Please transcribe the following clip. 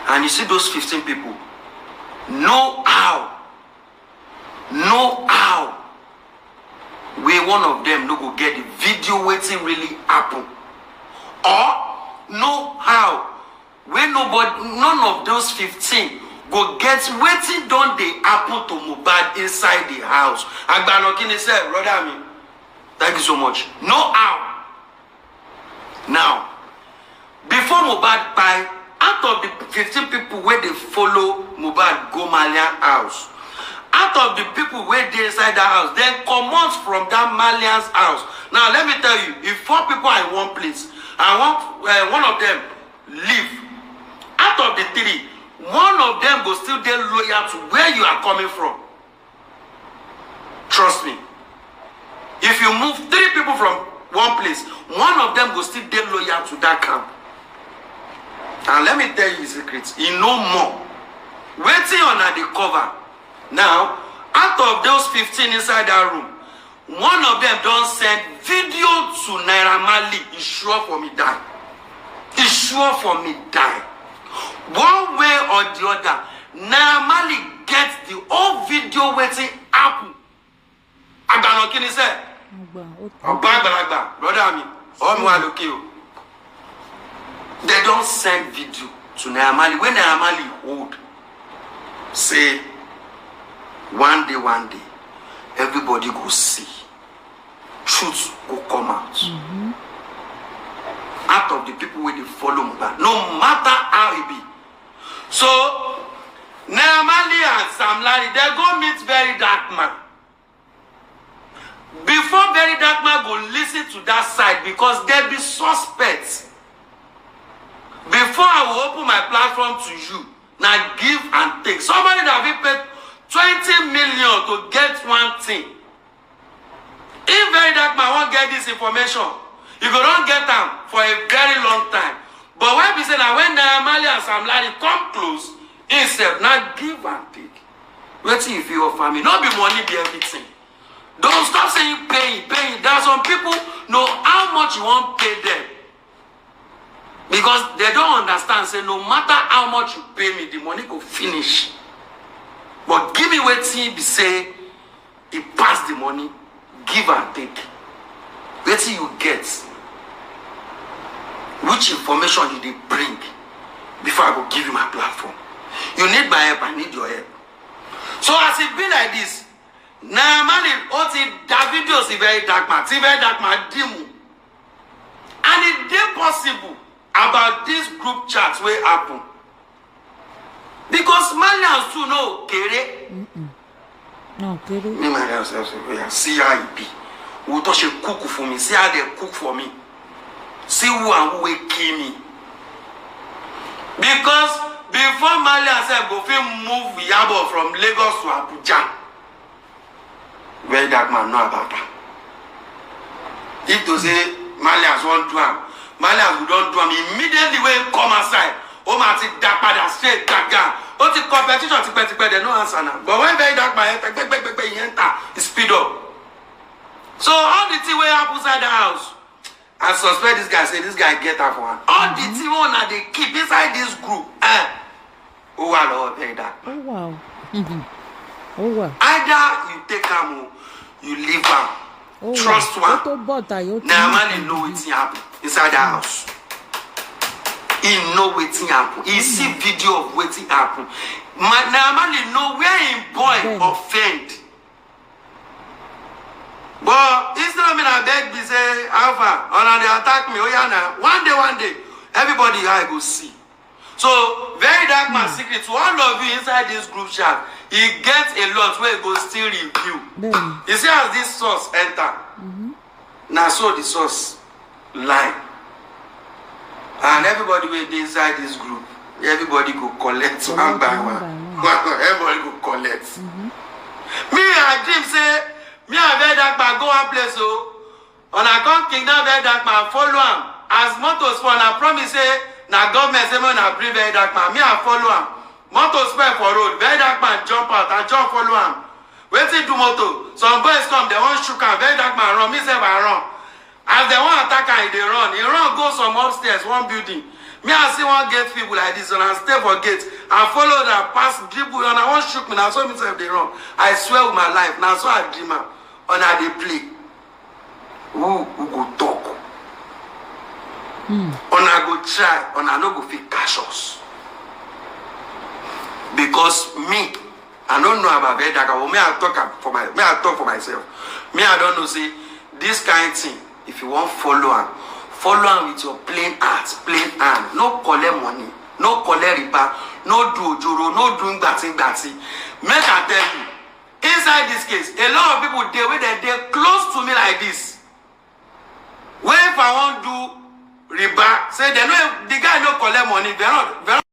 And you see those 15 people, no how where one of them no go get the video waiting really happen, or no how where none of those 15 go get waiting done they happen to Mohbad inside the house. Agbanokini said, brother me, thank you so much. No how. Now, before Mohbad buy, out of the 15 people where they follow Mohbad go Malian house, out of the people where they inside that house, then come out from that Malian's house. Now let me tell you, if 4 people are in one place and one of them leave, out of the 3, one of them will still be loyal to where you are coming from. Trust me. If you move 3 people from one place, one of them will still be loyal to that camp. And let me tell you a secret. He no more. Waiting on the cover. Now, out of those 15 inside that room, one of them don't send video to Naira Marley. It's sure for me die. It's sure for me die. One way or the other, Naira Marley gets the whole video waiting happen. Agbanokini said, brother me, they don't send video to Naira Marley. When Naira Marley hold, say, one day, everybody go see. Truth will come out. Out of the people where they follow Mohbad, no matter how it be. So, Naira Marley and Sam Larry, they go meet Very Dark Man. Before Very Dark Man go listen to that side, because they be suspects. Before I will open my platform to you, now give and take. Somebody that will pay 20 million to get one thing. If Very Dark Man won't get this information, you go don't get them for a very long time. But when we say that when Naira Marley and Sam Larry come close, instead now give and take. Wait till you feel your family. Not be money, be everything. Don't stop saying paying. There are some people know how much you want pay them. Because they don't understand. Say no matter how much you pay me, the money go finish. But give me waiting, be say, he pass the money, give and take. Wait till you get which information you did bring before I go give you my platform. You need my help, I need your help. So as it be like this, Naira Marley, that video is Very Dark Man, Very Dark Man, Dimu. And it is possible about this group chats will happen. Because Malians too know Kere. No, Kere. Me myself, see how it be. Who touch a cook for me, see how they cook for me. See who and who will kill me. Because before Malians go move Yabo from Lagos to Abuja, Very Dark Man know about that. If to say Malians won't do him, Malians who don't do him immediately when come aside. Oh my that straight gaga. Oh the competition they no answer now. But when Very Dark Man enter, it speed up. So all the thing wey happen inside the house, I suspect this guy say this guy get her for one. All the thing that they keep inside this group. Oh wow, Very Dark. Oh wow. Oh wow. Either you take him, you leave him. Oh, trust one. Naira Marley know wetin happen inside the house. He know wetin happen. He see video of wetin happen. Naira Marley know where him boy offend. But instead of me I beg me say Alpha, and they attack me. Oh yeah, now one day, everybody I go see. So Very Dark Man secret to all of you inside this group chat. He gets a lot where he go still review. You see as this source enter. Now so the source line. And everybody will be inside this group. Everybody go collect one by one. Everybody go collect. Me I dream say, me and Very Dark Man go one place so. And I come kingdom Very Dark Man follow him. As motos for I promise say, now government say when I bring Very Dark Man, me I follow him. Moto spare for road, Very Dark Man jump out and jump follow him. Waiting do moto. Some boys come, they want shook him. Very Dark Man run, me say I run. As they want attack him, they run. He run go some upstairs, one building. Me, I see one gate people like this, and I stay for gate. I follow that pass dribble, and I want shoot me. Now, so myself they run. I swear with my life. Now, so I dream, and I they play. Who go talk? And I go try, and I no go fit cash us. Because me, I don't know about that. But me, I talk for myself. Me, I don't know. See, this kind of thing. If you want follow am with your plain hand. No collect money, no collect riba, no do ojoro, no do gbati. Make I tell you, inside this case, a lot of people they close to me like this. When if I want do riba, say they know the guy no collect money, Veron